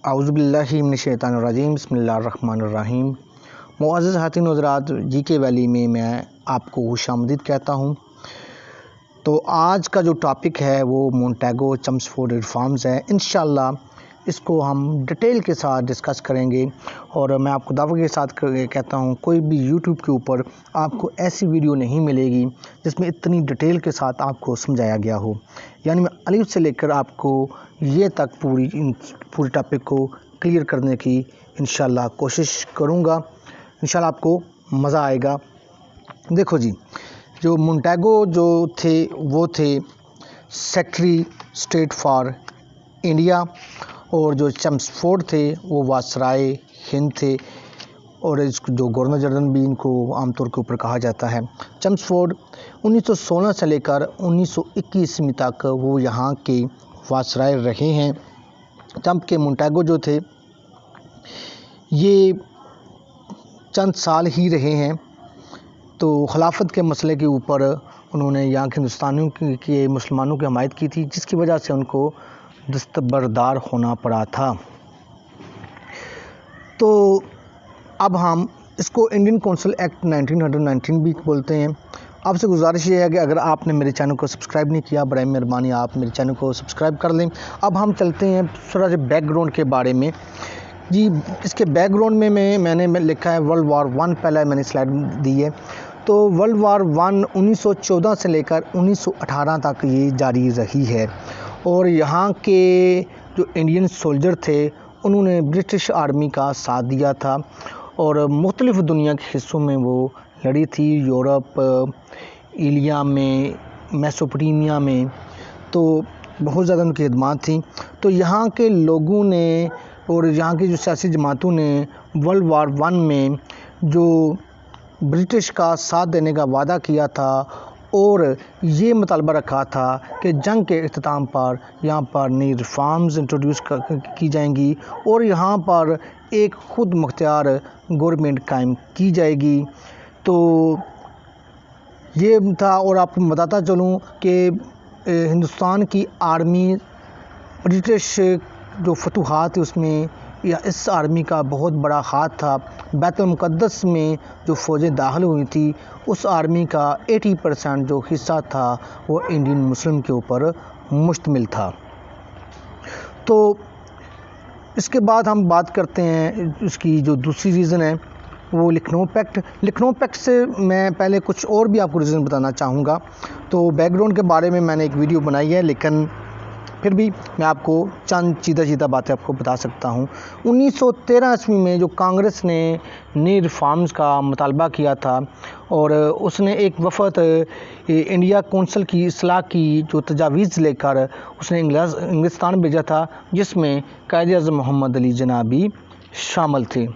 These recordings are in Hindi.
आउज़ुबिल्लाहि मिनश्शैतानिर्रजीम बिस्मिल्लाहिर्रहमानिर्रहीम। मुअज़्ज़ज़ हातिन हज़रात, जीके वैली में मैं आपको खुशामदीद कहता हूँ। तो आज का जो टॉपिक है वो मोंटेगो चम्सफोर्ड रिफॉर्म्स है। इंशाअल्लाह इसको हम डिटेल के साथ डिस्कस करेंगे और मैं आपको दावे के साथ कहता हूँ, कोई भी यूट्यूब के ऊपर आपको ऐसी वीडियो नहीं मिलेगी जिसमें इतनी डिटेल के साथ आपको समझाया गया हो। यानी मैं अलिफ से लेकर आपको ये तक पूरी टॉपिक को क्लियर करने की इंशाअल्लाह कोशिश करूँगा। इंशाअल्लाह आपको मज़ा आएगा। देखो जी, जो मोंटेगो जो थे वो थे सेक्रेटरी स्टेट फॉर इंडिया और जो चम्सफोर्ड थे वो वायसराय हिंद थे और इसको जो गवर्नर जनरल भी इनको आमतौर के ऊपर कहा जाता है। चम्सफोर्ड 1916 से लेकर 1921 ईस्वी तक वो यहाँ के वायसराय रहे हैं। जबकि मोंटेगो जो थे ये चंद साल ही रहे हैं, तो खिलाफत के मसले के ऊपर उन्होंने यहाँ के हिंदुस्तानियों के मुसलमानों की हमायत की थी, जिसकी वजह से उनको दस्तबरदार होना पड़ा था। तो अब हम इसको इंडियन काउंसिल एक्ट 1919 भी बोलते हैं। आपसे गुजारिश ये है कि अगर आपने मेरे चैनल को सब्सक्राइब नहीं किया, बराए मेहरबानी आप मेरे चैनल को सब्सक्राइब कर लें। अब हम चलते हैं थोड़ा सा बैकग्राउंड के बारे में। जी, इसके बैकग्राउंड में मैंने लिखा है वर्ल्ड वार वन, पहले मैंने स्लाइड दी है। तो वर्ल्ड वार वन 1914 से लेकर 1918 तक ये जारी रही है और यहाँ के जो इंडियन सोल्जर थे उन्होंने ब्रिटिश आर्मी का साथ दिया था और मुख्तलिफ़ दुनिया के हिस्सों में वो लड़ी थी, यूरोप, एलिया में, मेसोपोटामिया में, तो बहुत ज़्यादा उनकी खिदमत थी। तो यहाँ के लोगों ने और यहाँ की जो सियासी जमातों ने वर्ल्ड वार वन में जो ब्रिटिश का साथ देने का वादा किया था और ये मुतालबा रखा था कि जंग के इख्तिताम पर यहाँ पर नई रिफॉर्म्स इंट्रोड्यूस की जाएंगी और यहाँ पर एक ख़ुद मुख्तियार गवर्नमेंट कायम की जाएगी। तो ये था। और आपको बताता चलूँ कि हिंदुस्तान की आर्मी ब्रिटिश जो फतूहात उसमें या इस आर्मी का बहुत बड़ा हाथ था। बैतुल मुक़द्दस में जो फ़ौजें दाखिल हुई थी उस आर्मी का 80% जो हिस्सा था वो इंडियन मुस्लिम के ऊपर मुश्तमिल था। तो इसके बाद हम बात करते हैं उसकी जो दूसरी रीज़न है वो लखनऊ पैक्ट। लखनऊ पैक्ट से मैं पहले कुछ और भी आपको रीज़न बताना चाहूँगा। तो बैकग्राउंड के बारे में मैंने एक वीडियो बनाई है, लेकिन फिर भी मैं आपको चंद सीधा बातें आपको बता सकता हूँ। 1913 ईस्वी में जो कांग्रेस ने नई रिफॉर्म्स का मुतालबा किया था और उसने एक वफ़द इंडिया कौंसिल की इस्लाह की जो तजावीज़ लेकर उसने इंग्लिस्तान भेजा था, जिसमें कायद-ए-आज़म मोहम्मद अली जिन्ना भी शामिल थे।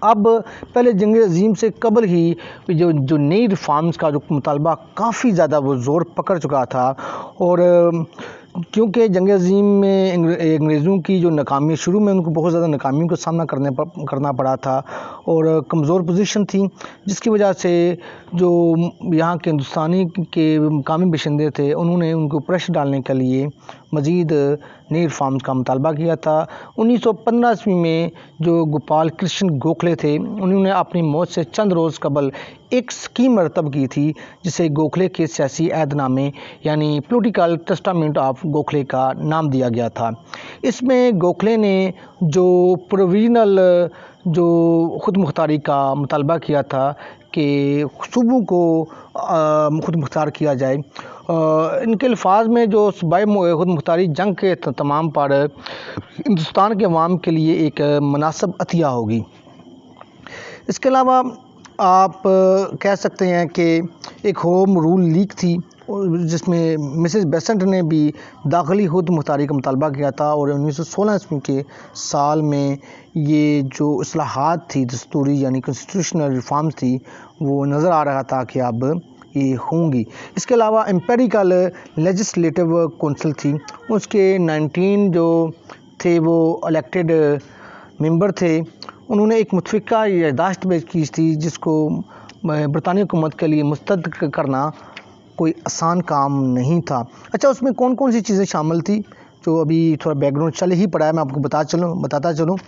अब पहले जंग अज़ीम से कबल ही जो नई रिफॉर्म्स का जो मुतालबा काफ़ी ज़्यादा वो ज़ोर पकड़ चुका था और क्योंकि जंग अज़ीम में अंग्रेज़ों की जो नाकामी, शुरू में उनको बहुत ज़्यादा नाकामियों का सामना करना पड़ा था और कमज़ोर पोजीशन थी, जिसकी वजह से जो यहाँ के हिंदुस्तानी के मकामी बाशिंदे थे उन्होंने उनको प्रेशर डालने के लिए मज़ीद नई रिफॉर्म्स का मुतालबा किया था। 1915 ईस्वी में जो गोपाल कृष्ण गोखले थे उन्होंने अपनी मौत से चंद रोज़ कबल एक स्कीम मरतब की थी जिसे गोखले के सियासी अहदनामे यानी पॉलिटिकल टेस्टामेंट ऑफ गोखले का नाम दिया गया था। इसमें गोखले ने जो प्रोविजनल जो ख़ुद मुख्तारी का मुतालबा किया था कि सूबों को ख़ुद मुख्तार किया जाए। इनके अल्फाज में जो सूबाई ख़ुद मुख्तारी जंग के तमाम पर हिंदुस्तान के अवाम के लिए एक मुनासिब अतिया होगी। इसके अलावा आप कह सकते हैं कि एक होम रूल लीग थी जिसमें मिसेस बेसेंट ने भी दाखिली खुद मुख्तारी का मुतालबा किया था और 1916 ईस्वी के साल में ये जो इस्लाहात थी दस्तूरी यानी कॉन्स्टिट्यूशनल रिफॉर्म्स थी वो नज़र आ रहा था कि अब ये होंगी। इसके अलावा एम्पेरिकल लेजिस्लेटिव काउंसिल थी, उसके 19 जो थे वो इलेक्टेड मेंबर थे। उन्होंने एक मुतफ़िका याददाश्त पेश की थी जिसको बरतानी हुकूमत के लिए मुस्तरद करना कोई आसान काम नहीं था। अच्छा, उसमें कौन कौन सी चीज़ें शामिल थी जो अभी थोड़ा बैकग्राउंड चल ही पड़ा है, मैं आपको बताता चलूँ,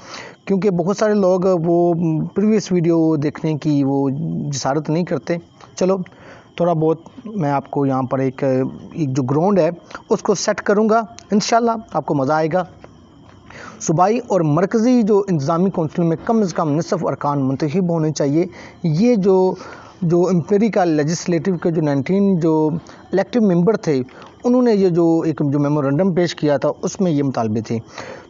क्योंकि बहुत सारे लोग वो प्रीवियस वीडियो देखने की वो जिसारत नहीं करते। चलो थोड़ा बहुत मैं आपको यहाँ पर एक जो ग्राउंड है उसको सेट करूँगा, इंशाल्लाह आपको मज़ा आएगा। सूबाई और मरकज़ी जो इंतज़ामी कौंसिल में कम से कम निसफ़ अरकान मुंतखब होने चाहिए। ये जो एम्पेरिकल लेजिस्लेटिव के जो 19 जो इलेक्टिव मेंबर थे, उन्होंने ये जो एक जो मेमोरेंडम पेश किया था उसमें ये मुतालबे थे।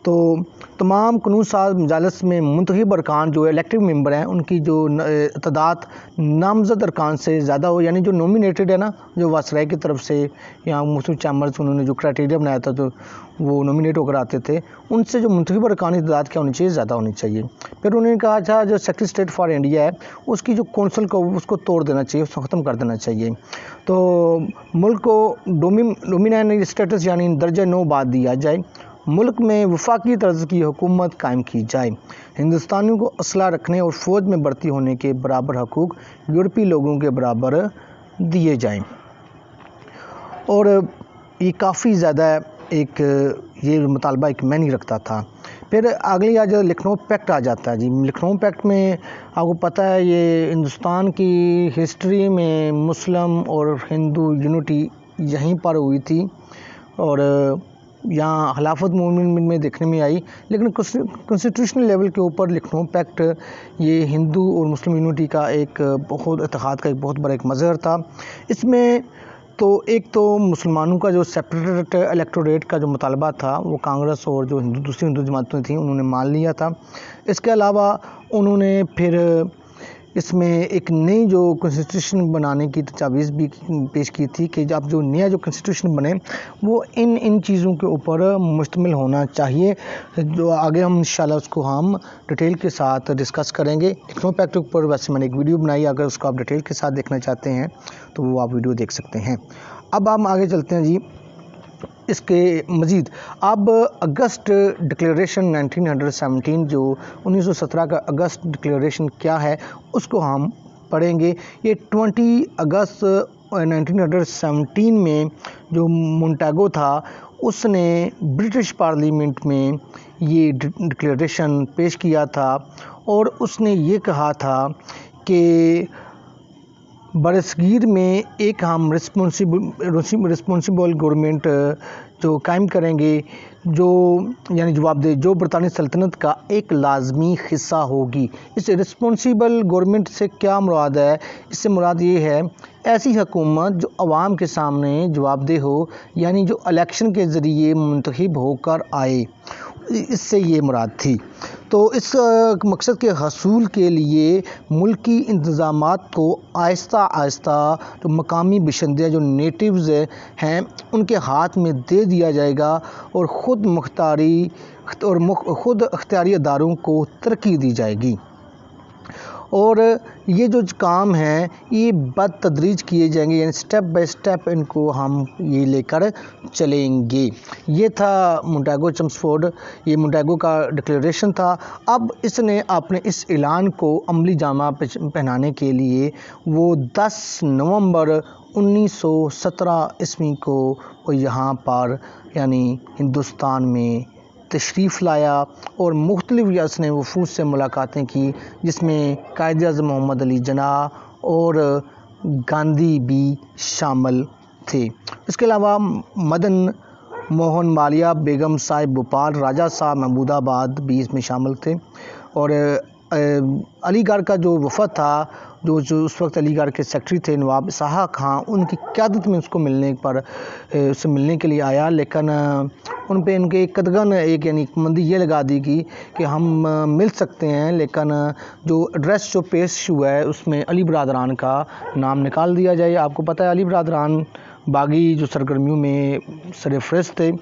तो तमाम कानून साज मजालिस में मुंतखब अरकान जो इलेक्टिव मेंबर हैं उनकी जो तादाद नामज़द अरकान से ज़्यादा हो, यानी जो नॉमिनेटेड है ना, जो वासराय की तरफ से या मुख्तलिफ चैम्बर्स उन्होंने जो क्राइटेरिया बनाया था तो वो नॉमिनेट होकर आते थे, उनसे जो मुंतखब अरकान की तादाद क्या होनी चाहिए, ज़्यादा होनी चाहिए। फिर उन्होंने कहा था जो सेक्रेटरी स्टेट फॉर इंडिया है उसकी जो कौंसिल को उसको तोड़ देना चाहिए, उसको ख़त्म कर देना चाहिए। तो मुल्क को डोमिनेंट स्टेटस यानी दर्जा 9 बाद दिया जाए। मुल्क में वफाकी तर्ज की हुकूमत कायम की जाए। हिंदुस्तानियों को असला रखने और फ़ौज में भर्ती होने के बराबर हकूक़ यूरोपीय लोगों के बराबर दिए जाएं। और ये काफ़ी ज़्यादा एक ये मुतालबा एक मायने रखता था। फिर अगली आज लखनऊ पैक्ट आ जाता है जी। लखनऊ पैक्ट में आपको पता है ये हिंदुस्तान की हिस्ट्री में मुस्लिम और हिंदू यूनिटी यहीं पर हुई थी और यहाँ खिलाफत मूवमेंट में देखने में आई, लेकिन कॉन्स्टिट्यूशनल लेवल के ऊपर लखनऊ पैक्ट ये हिंदू और मुस्लिम यूनिटी का एक बहुत इत्तेहाद का एक बहुत बड़ा एक मज़हर था। इसमें तो एक तो मुसलमानों का जो सेपरेट इलेक्टोरेट का जो मुतालबा था वो कांग्रेस और जो दूसरी हिंदू जमातें थीं उन्होंने मान लिया था। इसके अलावा उन्होंने फिर इसमें एक नई जो कॉन्स्टिट्यूशन बनाने की तजावीज़ भी पेश की थी कि अब जो नया जो कॉन्स्टिट्यूशन बने वो इन चीज़ों के ऊपर मुश्तमिल होना चाहिए, जो आगे हम इंशाल्लाह उसको हम डिटेल के साथ डिस्कस करेंगे। लखनऊ पैक्ट के ऊपर वैसे मैंने एक वीडियो बनाई, अगर उसको आप डिटेल के साथ देखना चाहते हैं तो वो आप वीडियो देख सकते हैं। अब हम आगे चलते हैं जी। इसके मज़ीद अब अगस्त डिक्लेरेशन 1917 जो 1917 का अगस्त डिक्लेरेशन क्या है उसको हम पढ़ेंगे। ये 20 अगस्त 1917 में जो मोंटेगो था उसने ब्रिटिश पार्लियामेंट में ये डिक्लेरेशन पेश किया था और उसने ये कहा था कि बरसगीर में एक हम रिस्पॉन्सिबल गवर्नमेंट जो कायम करेंगे, जो यानी जवाबदेह, जो बरतानी सल्तनत का एक लाजमी हिस्सा होगी। इस रिस्पॉन्सिबल गवर्नमेंट से क्या मुराद है? इससे मुराद ये है ऐसी हुकूमत जो आवाम के सामने जवाबदेह हो, यानी जो इलेक्शन के ज़रिए मुंतखब होकर आए, इससे ये मुराद थी। तो इस मकसद के हसूल के लिए मुल्की इंतज़ामात को आहिस्ता आहिस्ता जो मकामी बशिंदे जो नेटिव्स हैं उनके हाथ में दे दिया जाएगा और ख़ुद अख्तियारी अदारों को तरक्की दी जाएगी। और ये जो काम हैं ये बतदरीज किए जाएंगे, यानी स्टेप बाय स्टेप इनको हम ये लेकर चलेंगे। ये था मोंटेगो चेम्सफोर्ड, ये मोंटेगो का डिक्लेरेशन था। अब इसने अपने इस ऐलान को अमली जामा पहनाने के लिए वो 10 नवंबर 1917 ईस्वी को वो यहाँ पर यानी हिंदुस्तान में तशरीफ़ लाया और मुख्तलिफ उसने वफूद से मुलाकातें की, जिसमें कायद-ए-आज़म मोहम्मद अली जिन्नाह और गांधी भी शामिल थे। इसके अलावा मदन मोहन मालवीय, बेगम साहिब भोपाल, राजा साहब महमूदाबाद भी इसमें शामिल थे। और अलीगढ़ का जो वफ़द था, जो उस वक्त अलीगढ़ के सेक्रेटरी थे नवाब इसहाक़ खां, उनकी क़यादत में उसको उससे मिलने के लिए आया, लेकिन उन पे इनके कदगन एक यानी पाबंदी ये लगा दी गई कि हम मिल सकते हैं, लेकिन जो एड्रेस जो पेश हुआ है उसमें अली बरदरान का नाम निकाल दिया जाए। आपको पता है अली बरदरान बागी जो सरगर्मियों में सरफ़हरिस्त थे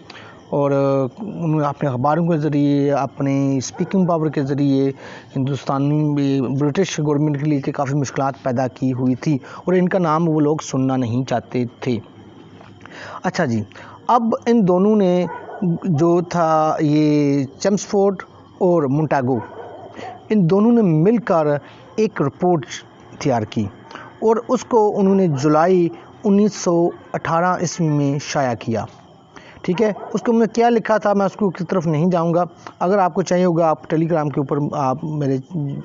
और उन्होंने अपने अखबारों के ज़रिए, अपने स्पीकिंग पावर के ज़रिए हिंदुस्तानी में ब्रिटिश गवर्नमेंट के लिए काफ़ी मुश्किलात पैदा की हुई थी और इनका नाम वो लोग सुनना नहीं चाहते थे। अच्छा जी, अब इन दोनों ने जो था ये चेम्सफोर्ड और मोंटेगो, इन दोनों ने मिलकर एक रिपोर्ट तैयार की और उसको उन्होंने जुलाई 1918 ईस्वी में शाया किया। ठीक है। उसको मैं क्या लिखा था मैं उसको की तरफ नहीं जाऊंगा। अगर आपको चाहिए होगा आप टेलीग्राम के ऊपर आप मेरे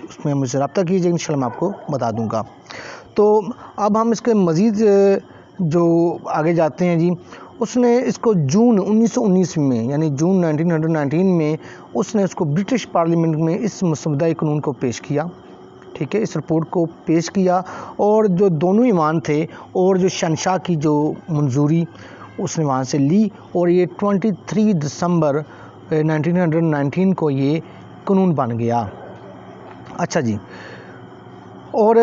उसमें मुझसे रब्ता कीजिए, इंशाल्लाह मैं आपको बता दूंगा। तो अब हम इसके मज़ीद जो आगे जाते हैं जी, उसने इसको जून 1919 में यानी जून 1919 में उसने इसको ब्रिटिश पार्लियामेंट में इस मसौदा कानून को पेश किया। ठीक है, इस रिपोर्ट को पेश किया और जो दोनों ईमान थे और जो शहंशाह की जो मंजूरी उसने वहाँ से ली और ये 23 दिसंबर 1919 को ये कानून बन गया। अच्छा जी, और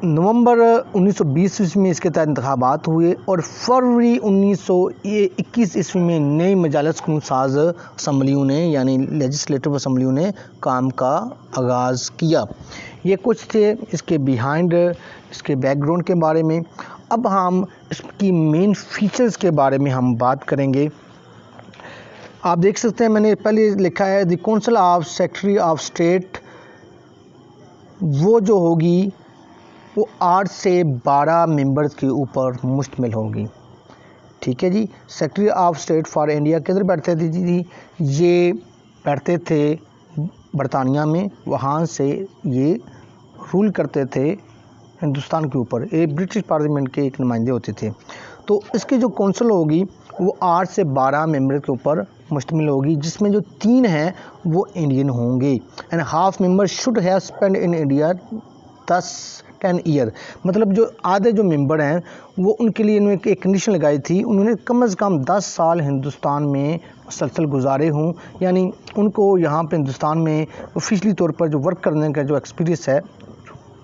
नवंबर 1920 ईस्वी में इसके तहत इंतखाबात हुए और फरवरी 1921 ईस्वी में नई मजालस कानून साज असम्बलियों ने यानी लेजिस्लेटिव असम्बलियों ने काम का आगाज़ किया। ये कुछ थे इसके बिहाइंड, इसके बैकग्राउंड के बारे में। अब हम इसकी मेन फीचर्स के बारे में हम बात करेंगे। आप देख सकते हैं मैंने पहले लिखा है the council of secretary of state, वो जो होगी वो 8 से 12 मेंबर्स के ऊपर मुश्तमिल होगी। ठीक है जी। Secretary of state for India किधर बैठते थे जी? ये बैठते थे बरतानिया में, वहाँ से ये रूल करते थे हिंदुस्तान के ऊपर। ये ब्रिटिश पार्लियामेंट के एक नुमाइंदे होते थे। तो इसकी जो कौंसिल होगी वो 8 से 12 मेंबर के ऊपर मुश्तमिल होगी, जिसमें जो 3 हैं वो इंडियन होंगे। And half member should have spend in India 10 year, मतलब जो आधे जो मेंबर हैं वो उनके लिए इन्होंने एक कंडीशन लगाई थी, उन्होंने कम से कम 10 साल हिंदुस्तान में मुसलसल गुजारे हों, यानी उनको यहाँ पे हिंदुस्तान में ऑफिशियली तौर पर जो वर्क करने का जो एक्सपीरियंस है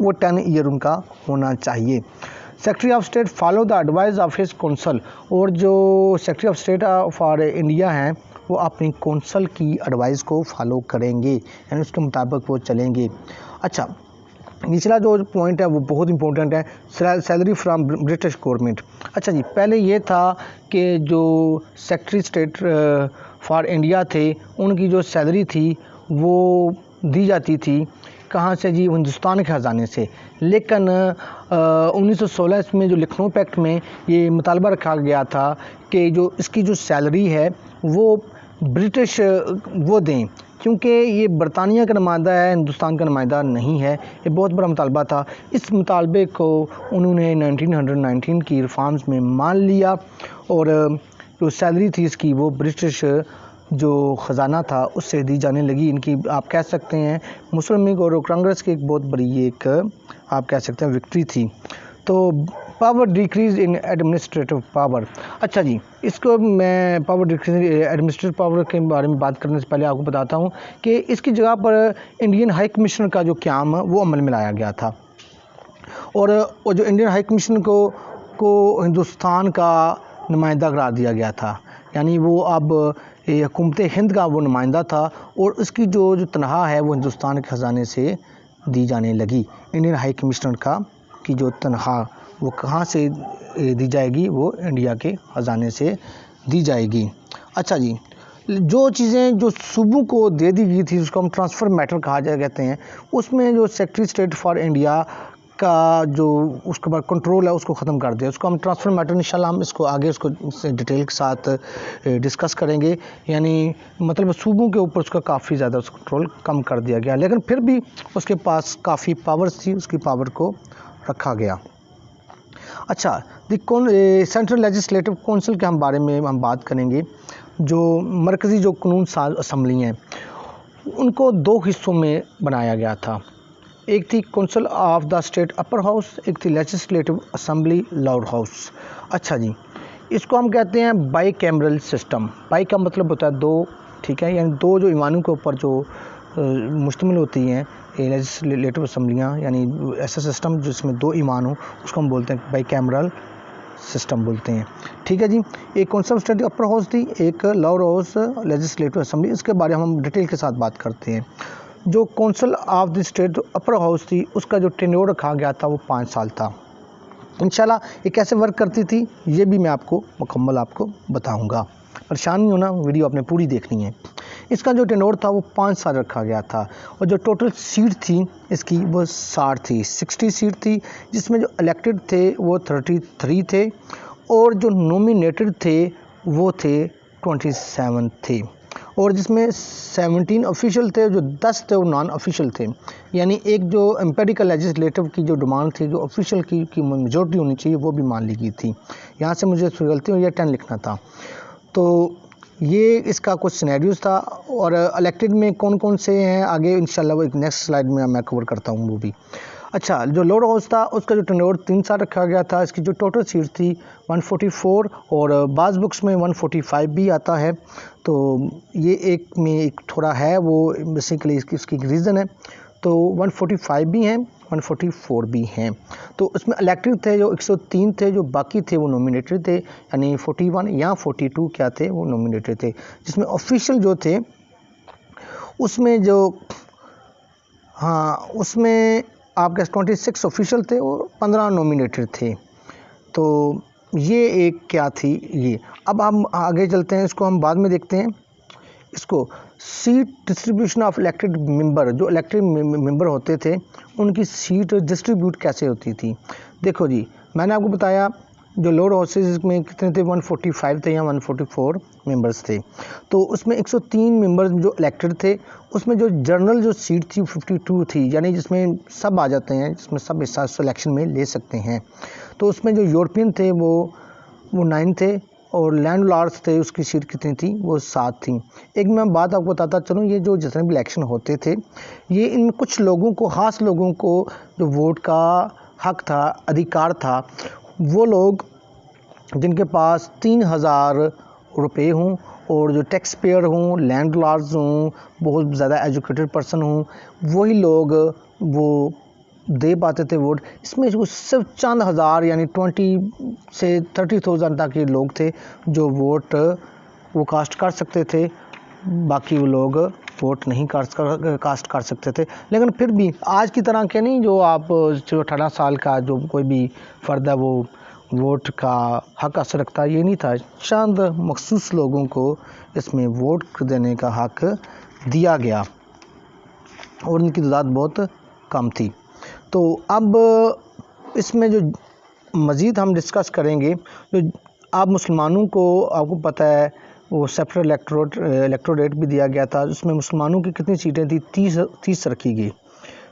वो 10 ईयर उनका होना चाहिए। Secretary of state follow the advice of his council, और जो secretary of state for India हैं वो अपनी कौंसल की एडवाइस को फॉलो करेंगे, यानी उसके मुताबिक वो चलेंगे। अच्छा, निचला जो पॉइंट है वो बहुत इंपॉर्टेंट है, सैलरी फ्रॉम ब्रिटिश गवर्नमेंट। अच्छा जी, पहले ये था कि जो सेक्रेटरी स्टेट फॉर इंडिया थे उनकी जो सैलरी थी वो दी जाती थी कहाँ से जी? हिंदुस्तान के ख़जाने से। लेकिन 1916 में जो लखनऊ पैक्ट में ये मुतालबा रखा गया था कि जो इसकी जो सैलरी है वो ब्रिटिश वो दें, क्योंकि ये बरतानिया का नुमाइंदा है, हिंदुस्तान का नुमाइंदा नहीं है। ये बहुत बड़ा मुतालबा था। इस मुतालबे को उन्होंने 1919 की रिफॉर्म्स में मान लिया और जो सैलरी थी इसकी वो ब्रिटिश जो ख़जाना था उससे दी जाने लगी। इनकी आप कह सकते हैं मुस्लिम लीग और कांग्रेस की एक बहुत बड़ी एक आप कह सकते हैं विक्ट्री थी। तो power decrease in administrative power. अच्छा जी, इसको मैं पावर डिक्रीज एडमिनिस्ट्रेटिव पावर के बारे में बात करने से पहले आपको बताता हूँ कि इसकी जगह पर इंडियन हाई कमीशनर का जो क़याम वो अमल में लाया गया था, और जो इंडियन हाई कमीशनर को हिंदुस्तान का नुमाइंदा करार दिया गया था, यानी वो अब हुकूमत हिंद का वो नुमाइंदा था और उसकी जो तनख्वाह है वो हिंदुस्तान के ख़जाने से दी जाने लगी। इंडियन हाई कमिश्नर की जो तनख्वाह वो कहाँ से दी जाएगी? वो इंडिया के ख़जाने से दी जाएगी। अच्छा जी, जो चीज़ें जो सूबों को दे दी गई थी उसको हम ट्रांसफ़र मैटर कहा जाए कहते हैं, उसमें जो सेक्रेटरी स्टेट फॉर इंडिया का जो उसके बाद कंट्रोल है उसको ख़त्म कर दिया। उसको हम ट्रांसफ़र मैटर इंशाल्लाह हम इसको आगे उसको डिटेल के साथ डिस्कस करेंगे, यानी मतलब सूबों के ऊपर उसका काफ़ी ज़्यादा उसका कंट्रोल कम कर दिया गया, लेकिन फिर भी उसके पास काफ़ी पावर्स थी, उसकी पावर को रखा गया। अच्छा, सेंट्रल लेजिस्लेटिव काउंसिल के हम बारे में हम बात करेंगे। जो मरकज़ी जो कानून साज असम्बली हैं उनको 2 हिस्सों में बनाया गया था। एक थी council of the state upper house, एक थी लेजिस्लेटिव असम्बली लोअर हाउस। अच्छा जी, इसको हम कहते हैं बाई कैमरल सिस्टम। बाई का मतलब होता है 2, ठीक है, यानी 2 जो ईवानों के ऊपर जो मुश्तमिल होती हैं लेजिस्लेटिव असम्बलियाँ, यानी ऐसा सिस्टम जिसमें 2 ईमान हो उसको हम बोलते हैं बाई कैमरल सिस्टम बोलते हैं। ठीक है जी, एक काउंसिल स्टेट अपर हाउस थी, एक लोअर हाउस लेजिस्लेटिव असम्बली। इसके बारे में हम डिटेल के साथ बात करते हैं। जो council of the state upper house थी उसका जो टेन्योर रखा गया था वो 5 साल था। इंशाल्लाह ये कैसे वर्क करती थी ये भी मैं आपको मुकम्मल आपको बताऊंगा, परेशान नहीं होना, वीडियो आपने पूरी देखनी है। इसका जो टेन्योर था वो 5 साल रखा गया था और जो टोटल सीट थी इसकी वो 60 सीट थी, जिसमें जो इलेक्टेड थे वो 33 थे और जो नॉमिनेटेड थे वो थे 27 थे, और जिसमें 17 ऑफिशियल थे, जो 10 थे वो नॉन ऑफिशियल थे। यानी एक जो एम्पेरिकल लेजिस्लेटिव की जो डिमांड थी, जो ऑफिशियल की मेजॉरिटी होनी चाहिए, वो भी मान ली गई थी। यहाँ से मुझे गलती हुई, 10 लिखना था। तो ये इसका कुछ सिनेरियोज था, और इलेक्टेड में कौन कौन से हैं आगे इंशाल्लाह वो एक नेक्स्ट स्लाइड में मैं कवर करता हूँ वो भी। अच्छा, जो लोअर हाउस था उसका जो टेन्योर 3 साल रखा गया था। इसकी जो टोटल सीट थी 144, और बाज़ बुक्स में 145 भी आता है। तो ये एक में एक थोड़ा है वो बेसिकली इसकी रीज़न है। तो 145 भी हैं, 144 भी हैं। तो उसमें इलेक्टेड थे जो 103 थे, जो बाकी थे वो नॉमिनेटेड थे, यानी 41 या 42 क्या थे वो नॉमिनेटेड थे। जिसमें ऑफिशियल जो थे उसमें जो उसमें आपके 26 ऑफिशियल थे और 15 नॉमिनेटेड थे। तो ये एक क्या थी ये। अब हम आगे चलते हैं, इसको हम बाद में देखते हैं। इसको seat distribution of elected member, जो इलेक्टेड मेंबर होते थे उनकी सीट डिस्ट्रीब्यूट कैसे होती थी। देखो जी, मैंने आपको बताया जो लोअर हाउसेज में कितने थे, 145 थे या 144 मेंबर्स थे। तो उसमें 103 मेंबर्स जो इलेक्टेड थे, उसमें जो जनरल जो सीट थी 52 थी, यानी जिसमें सब आ जाते हैं, जिसमें सब हिस्सा सिलेक्शन में ले सकते हैं। तो उसमें जो यूरोपियन थे वो 9 थे, और लैंड लॉर्ड्स थे उसकी सीट कितनी थी, वो 7 थी। एक मैं बात आपको बताता चलूँ, ये जो जितने भी इलेक्शन होते थे, ये इन कुछ लोगों को, ख़ास लोगों को जो वोट का हक था, अधिकार था, वो लोग जिनके पास 3,000 रुपये हों, और जो टैक्स पेयर हों, लैंड लॉर्ड्स हों, बहुत ज़्यादा एजुकेटेड पर्सन हों, वही लोग वो दे पाते थे वोट। इसमें जो सिर्फ चंद हज़ार यानी 20 से 30,000 तक के लोग थे जो वोट वो कास्ट कर सकते थे, बाकी वो लोग वोट नहीं कास्ट कर सकते थे। लेकिन फिर भी आज की तरह के नहीं, जो आप जो 18 साल का जो कोई भी फ़र्द है वो वोट का हक हासिल रखता, ये नहीं था। चंद मखसूस लोगों को इसमें वोट देने का हक दिया गया, और उनकी तादाद बहुत कम थी। तो अब इसमें जो मज़ीद हम डिस्कस करेंगे, जो आप मुसलमानों को, आपको पता है वो सेपरेट इलेक्टोरेट भी दिया गया था, उसमें मुसलमानों की कितनी सीटें थी, 30 रखी गई।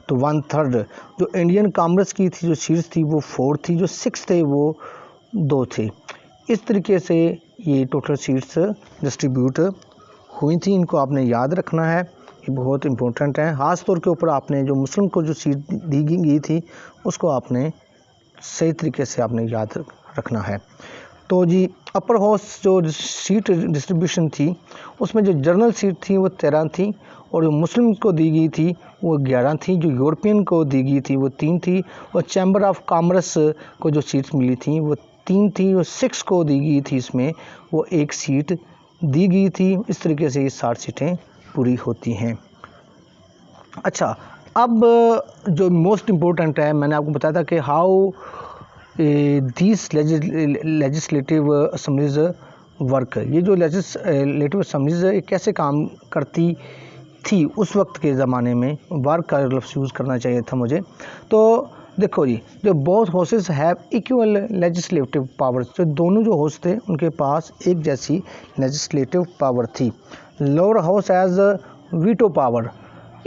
तो 1/3 जो इंडियन कांग्रेस की थी जो सीट्स थी वो 4 थी, जो 6 थे वो 2 थे। इस तरीके से ये टोटल सीट्स डिस्ट्रीब्यूट हुई थी। इनको आपने याद रखना है, ये बहुत इम्पोर्टेंट है। ख़ास तौर के ऊपर आपने जो मुस्लिम को जो सीट दी गई थी उसको आपने सही तरीके से आपने याद रखना है। तो जी, अपर हाउस जो सीट डिस्ट्रीब्यूशन थी उसमें जो जनरल सीट थी वो 13 थी, और जो मुस्लिम को दी गई थी वो 11 थी, जो यूरोपियन को दी गई थी वो 3 थी, और चैम्बर ऑफ कॉमर्स को जो सीट्स मिली थी वो 3 थी, और 6 को दी गई थी, इसमें वो 1 सीट दी गई थी। इस तरीके से ये 60 सीटें पूरी होती हैं। अच्छा, अब जो मोस्ट इम्पोर्टेंट है, मैंने आपको बताया था कि how these legislative assemblies work. ये जो लेजिस्लेटिव असम्बलीज कैसे काम करती थी उस वक्त के ज़माने में, वर्क का लफ्ज़ यूज़ करना चाहिए था मुझे। तो देखो जी, जो both houses have equal legislative powers, जो दोनों जो हाउस थे उनके पास एक जैसी लेजिस्लेटिव पावर थी। Lower house as veto power.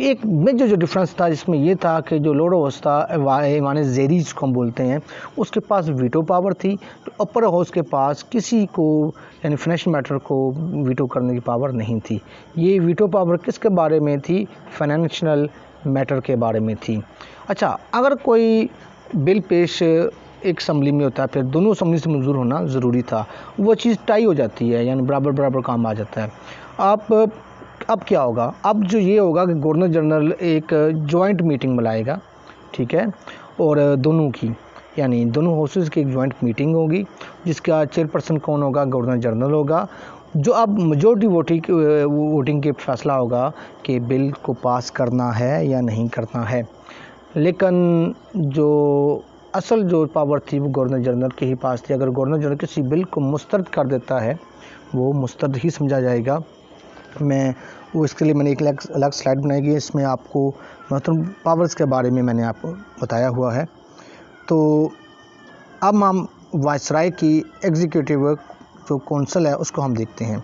एक मेजर जो डिफरेंस था जिसमें ये था कि जो लोअर हाउस था, माने ज़ेरी जिसको हम बोलते हैं, उसके पास वीटो पावर थी। तो अपर हाउस के पास किसी को यानी फाइनेंशियल मैटर को वीटो करने की पावर नहीं थी। ये वीटो पावर किसके बारे में थी, फाइनेंशियल मैटर के बारे में थी। अच्छा, अगर कोई बिल पेश एक असम्बली में होता है, फिर दोनों असम्बली से मंजूर होना ज़रूरी था, वो चीज़ टाई हो जाती है, यानी बराबर बराबर काम आ जाता है। अब क्या होगा, अब जो ये होगा कि गवर्नर जनरल एक जॉइंट मीटिंग बुलाएगा, ठीक है, और दोनों की यानी दोनों हाउसेस की एक जॉइंट मीटिंग होगी, जिसका चेयरपर्सन कौन होगा, गवर्नर जनरल होगा। जो अब मेजॉरिटी वोटिंग के फैसला होगा कि बिल को पास करना है या नहीं करना है। लेकिन जो असल जो पावर थी वो गवर्नर जनरल के ही पास थी। अगर गवर्नर जनरल किसी बिल को मुस्तरद कर देता है, वो मुस्तरद ही समझा जाएगा। इसके लिए मैंने एक अलग स्लाइड बनाई गई है, इसमें आपको महत्वपूर्ण पावर्स के बारे में मैंने आपको बताया हुआ है। तो अब हम वायसराय की एग्जीक्यूटिव जो कौंसिल है उसको हम देखते हैं।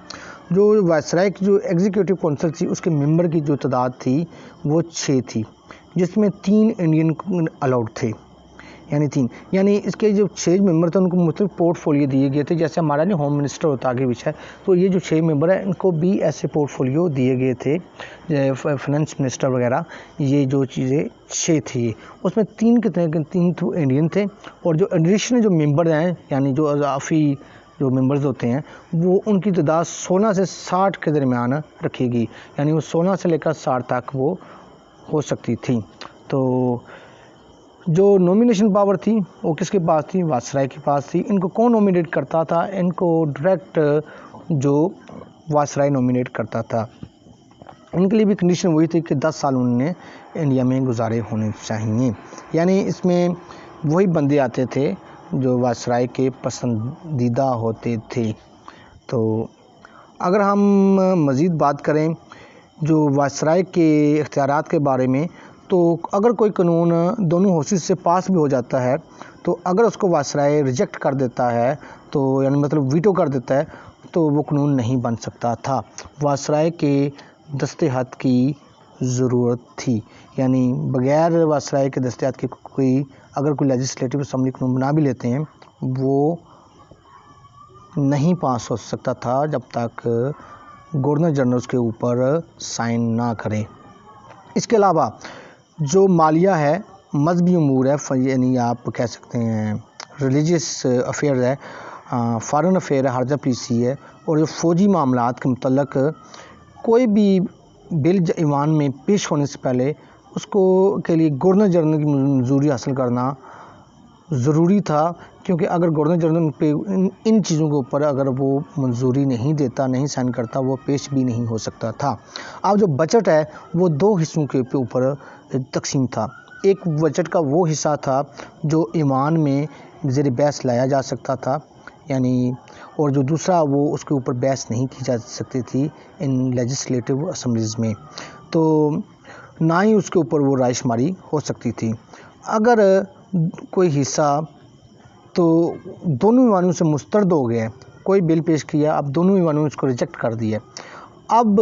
जो वायसराय की जो एग्जीक्यूटिव काउंसिल थी उसके मेंबर की जो तादाद थी वो 6 थी, जिसमें 3 इंडियन अलाउड थे, यानी 3, यानी इसके जो 6 मेंबर थे उनको मुख्तलिफ पोर्टफोलियो दिए गए थे। जैसे हमारा जो होम मिनिस्टर होता आगे पीछे, तो ये जो 6 मेंबर हैं इनको भी ऐसे पोर्टफोलियो दिए गए थे, फाइनेंस मिनिस्टर वगैरह, ये जो चीज़ें 6 थी। उसमें 3 तो इंडियन थे, और जो एडिशनल जो मेंबर हैं यानी जो अजाफी जो मेंबर्स होते हैं वो उनकी तादाद 16 से 60 के दरमियान रखेगी, यानी वो 16 से लेकर 60 तक वो हो सकती थी। तो जो नॉमिनेशन पावर थी वो किसके पास थी? वायसराय के पास थी। इनको कौन नॉमिनेट करता था? इनको डायरेक्ट जो वायसराय नॉमिनेट करता था। उनके लिए भी कंडीशन वही थी कि 10 साल उन्होंने इंडिया में गुजारे होने चाहिए, यानी इसमें वही बंदे आते थे जो वायसराय के पसंदीदा होते थे। तो अगर हम मज़ीद बात करें जो वायसराय के इख्तियारात के बारे में, तो अगर कोई कानून दोनों हाउसेस से पास भी हो जाता है, तो अगर उसको वायसराय रिजेक्ट कर देता है, तो यानी मतलब वीटो कर देता है, तो वो कानून नहीं बन सकता था। वायसराय के दस्तखत की ज़रूरत थी, यानी बग़ैर वायसराय के दस्तखत के कोई अगर कोई लेजिस्लेटिव असम्बली कानून बना भी लेते हैं वो नहीं पास हो सकता था जब तक गवर्नर जनरल उसके ऊपर साइन ना करे। इसके अलावा जो मालिया है, मजहबी अमूर है, यानी आप कह सकते हैं रिलीजियस अफेयर है, फॉरेन अफेयर है, हर्जा पीसी है, और जो फ़ौजी मामलात के मुतल्लक कोई भी बिल ईवान में पेश होने से पहले उसको के लिए गवर्नर जनरल की मंजूरी हासिल करना ज़रूरी था, क्योंकि अगर गवर्नर जनरल पे इन चीज़ों के ऊपर अगर वो मंजूरी नहीं देता, नहीं साइन करता, वो पेश भी नहीं हो सकता था। अब जो बजट है वो 2 हिस्सों के ऊपर तकसीम था। एक बजट का वो हिस्सा था जो ईवान में ज़ेर बहस लाया जा सकता था, यानी, और जो दूसरा वो उसके ऊपर बहस नहीं की जा सकती थी इन लेजिस्लेटिव असम्बलीज़ में, तो ना ही उसके ऊपर वो रायशुमारी हो सकती थी। अगर कोई हिस्सा तो दोनों ईवानों से मुस्तरद हो गया, कोई बिल पेश किया, अब दोनों ईवानों ने उसको रिजेक्ट कर दिया। अब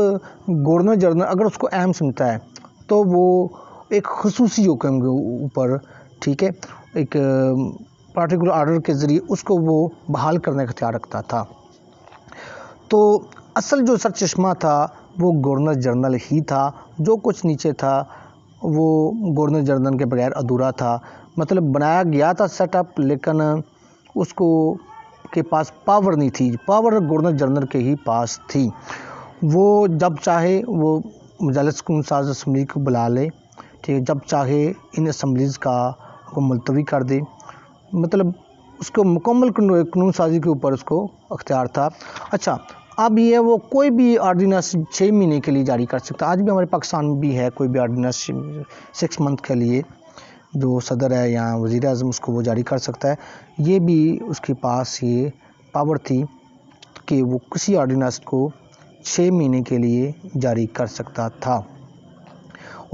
गवर्नर जनरल अगर उसको अहम समझता है तो वो एक खुसूसी हुक्म के ऊपर, ठीक है, एक पार्टिकुलर आर्डर के ज़रिए उसको वो बहाल करने का इख्तियार रखता था। तो असल जो सरचश्मा था वो गवर्नर जनरल ही था। जो कुछ नीचे था वो गवर्नर जनरल के बगैर अधूरा था, मतलब बनाया गया था सेटअप, लेकिन उसको के पास पावर नहीं थी। पावर गवर्नर जनरल के ही पास थी। वो जब चाहे वो मजलिस कानून-साज़ असम्बली को बुला ले, ठीक है, जब चाहे इन असम्बलीज़ को मुलतवी कर दे, मतलब उसको मुकम्मल कानून साज़ी के ऊपर उसको अख्तियार था। अच्छा, अब ये वो कोई भी ऑर्डिनेंस 6 महीने के लिए जारी कर सकता। आज भी हमारे पाकिस्तान में भी है कोई भी ऑर्डिनेंस 6 मंथ के लिए, जो सदर है या वज़ीर आज़म उसको वो जारी कर सकता है। ये भी उसके पास ये पावर थी कि वो किसी ऑर्डिनेंस को 6 महीने के लिए जारी कर सकता था,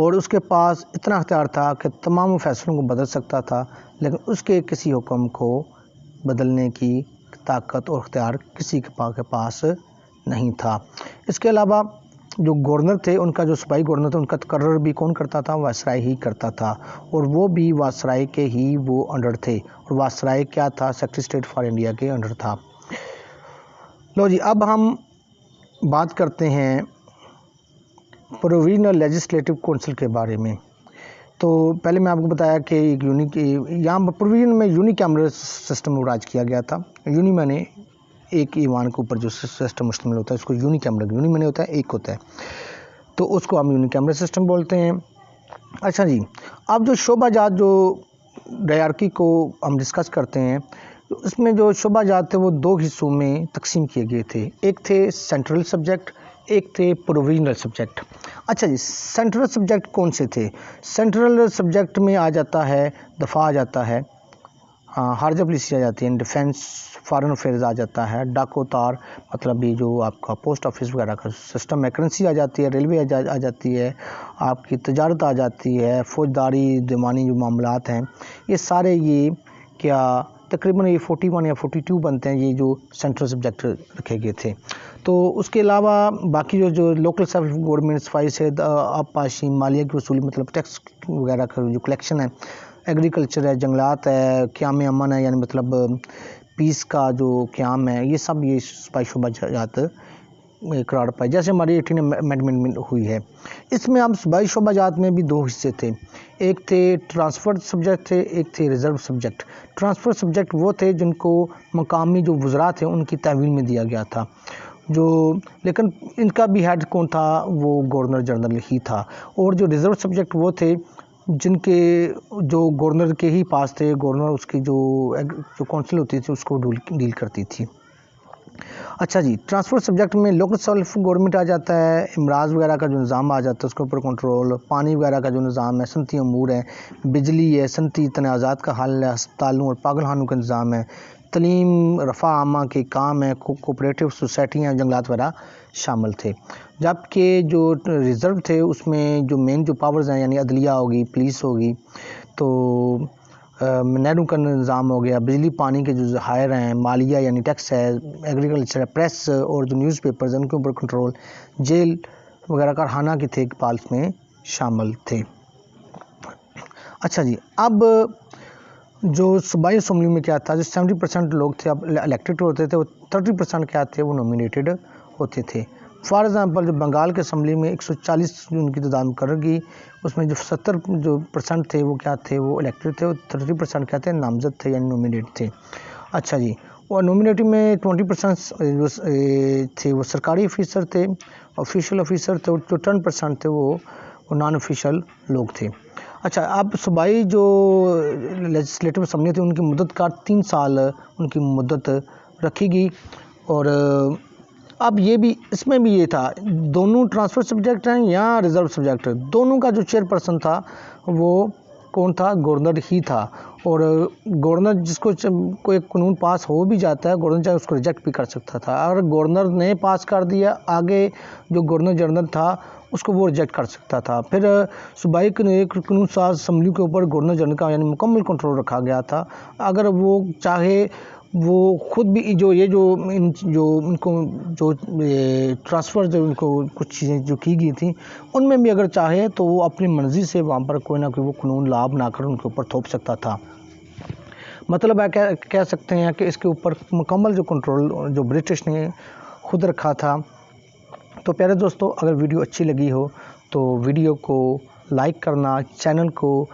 और उसके पास इतना अख्तियार था कि तमाम फैसलों को बदल सकता था, लेकिन उसके किसी हुक्म को बदलने की ताकत और अख्तियार किसी के पास नहीं था। इसके अलावा जो गवर्नर थे, उनका जो सूबाई गवर्नर था, उनका तकर्रर भी कौन करता था? वायसराय ही करता था, और वो भी वायसराय के ही वो अंडर थे, और वायसराय क्या था? सेक्रेटरी स्टेट फॉर इंडिया के अंडर था। लो जी, अब हम बात करते हैं प्रोविजनल लेजिस्लेटिव काउंसिल के बारे में। तो पहले मैं आपको बताया कि यहाँ प्रोविजन में यूनिकैमरल सिस्टम राज किया गया था। यूनि माने एक ईवान के ऊपर जो सिस्टम मुश्तमिल होता है उसको यूनिकैमरल, यूनि माने होता है एक होता है, तो उसको हम यूनिकैमरल सिस्टम बोलते हैं। अच्छा जी, अब जो शोबाजात जो डायरकी को हम डिस्कस करते हैं, तो इसमें जो शोबाजात थे वो 2 हिस्सों में तकसीम किए गए थे। एक थे सेंट्रल सब्जेक्ट, एक थे प्रोविजनल सब्जेक्ट। अच्छा जी, सेंट्रल सब्जेक्ट कौन से थे? सेंट्रल सब्जेक्ट में आ जाता है दफ़ा, आ जाता है हार्जा पुलिस आ जाती है, डिफेंस, फॉरेन अफेयर्स आ जाता है, डाको तार मतलब ये जो आपका पोस्ट ऑफिस वगैरह का सिस्टम है, करेंसी आ जाती है, रेलवे आ जाती है, आपकी तजारत आ जाती है, फौजदारी दीवानी जो मामलात हैं, ये सारे ये क्या तकरीबन ये 41 या 42 बनते हैं, ये जो सेंट्रल सब्जेक्ट रखे गए थे। तो उसके अलावा बाकी जो लोकल सेल्फ गवर्नमेंट सफाई से आबपाशी, मालिया की वसूली, मतलब टैक्स वगैरह का जो कलेक्शन है, एग्रीकल्चर है, जंगलात है, क़याम अमन है, यानी मतलब पीस का जो क़याम है, ये सब ये सूबाई शोबा जात करार पाए, जैसे हमारी 18 अमेंडमेंट हुई है। इसमें अब सूबाई शोबा जात में भी 2 हिस्से थे, एक थे ट्रांसफ़र्ड सब्जेक्ट थे, एक थे रिज़र्व सब्जेक्ट। ट्रांसफ़र्ड सब्जेक्ट वो थे जिनको मकामी जो वज़रा थे उनकी तहवील में दिया गया था, लेकिन इनका भी हेड कौन था, वो गवर्नर जनरल ही था। और जो रिज़र्व सब्जेक्ट वो थे जिनके जो गवर्नर के ही पास थे, गवर्नर उसकी जो काउंसिल होती थी उसको डील करती थी। अच्छा जी, ट्रांसफ़र सब्जेक्ट में लोकल सेल्फ गवर्नमेंट आ जाता है, इमराज वगैरह का जो निज़ाम आ जाता है उसके ऊपर कंट्रोल, पानी वगैरह का जो निज़ाम है, सनती अमूर है, बिजली है, सनती तनाज़ात का हल है, अस्पतालों और पागलखानों का निज़ाम है, तलीम, रफ़ा आमा के काम है, कोऑपरेटिव सोसाइटियाँ, जंगलात वगैरह शामिल थे। जबकि जो रिज़र्व थे उसमें जो मेन जो पावर्स हैं, यानी अदलिया होगी, पुलिस होगी, तो नहरों का निज़ाम हो गया, बिजली पानी के जो ज़खायर हैं, मालिया यानी टैक्स है, एग्रीकल्चर है, प्रेस और जो न्यूज़पेपर्स हैं उनके ऊपर कंट्रोल, जेल वगैरह कारखाना की देखभाल में शामिल थे। अच्छा जी, अब जो सूबाई असम्बली में क्या था, जो 70% लोग थे अब इलेक्टेड होते थे, वो 30% क्या थे, वो नॉमिनेटेड होते थे। फॉर एग्ज़ाम्पल जो बंगाल के असम्बली में 140 जो उनकी तादाद मुकर्रर की, उसमें जो 70% थे वो क्या थे, वो इलेक्टेड थे, और 30% क्या थे, नामज़द थे यानी नॉमिनेट थे। अच्छा जी, और नॉमिनेटिव में 20% जो थे वो सरकारी ऑफिसर थे, ऑफिशियल ऑफिसर थे, और जो 10% थे वो नॉन ऑफिशियल लोग थे। अच्छा, अब सूबाई जो लेजिस्लेटिव असम्बली थी उनकी मुद्दत का 3 साल उनकी मुद्दत रखी गई। और अब ये भी, इसमें भी ये था, दोनों ट्रांसफ़र सब्जेक्ट हैं या रिज़र्व सब्जेक्ट, दोनों का जो चेयरपर्सन था वो कौन था, गवर्नर ही था। और गवर्नर जिसको कोई कानून पास हो भी जाता है, गवर्नर चाहे उसको रिजेक्ट भी कर सकता था। अगर गवर्नर ने पास कर दिया, आगे जो गवर्नर जनरल था उसको वो रिजेक्ट कर सकता था। फिर सूबाई कानून साज असम्बली के ऊपर गवर्नर जनरल का यानी मुकम्मल कंट्रोल रखा गया था। अगर वो चाहे वो खुद भी जो इनको जो ट्रांसफ़र जो उनको कुछ चीज़ें जो की गई थी उनमें भी अगर चाहे तो वो अपनी मर्ज़ी से वहाँ पर कोई ना कोई वो कानून ला बनाकर उनके ऊपर थोप सकता था। मतलब है कह सकते हैं कि इसके ऊपर मुकम्मल जो कंट्रोल जो ब्रिटिश ने खुद रखा था। तो प्यारे दोस्तों, अगर वीडियो अच्छी लगी हो तो वीडियो को लाइक करना, चैनल को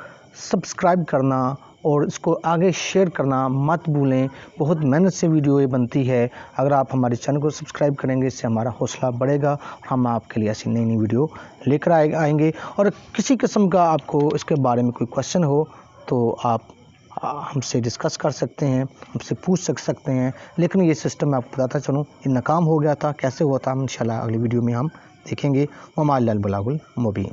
सब्सक्राइब करना और इसको आगे शेयर करना मत भूलें। बहुत मेहनत से वीडियो ये बनती है। अगर आप हमारे चैनल को सब्सक्राइब करेंगे, इससे हमारा हौसला बढ़ेगा, हम आपके लिए ऐसी नई नई वीडियो लेकर आएंगे। और किसी किस्म का आपको इसके बारे में कोई क्वेश्चन हो तो आप हमसे डिस्कस कर सकते हैं, हमसे पूछ सकते हैं। लेकिन ये सिस्टम मैं आपको बताता चलूँ, ये नाकाम हो गया था, कैसे हुआ था, इंशाल्लाह अगली वीडियो में हम देखेंगे। वमा अल्लाह अल बलागुल मुबीन।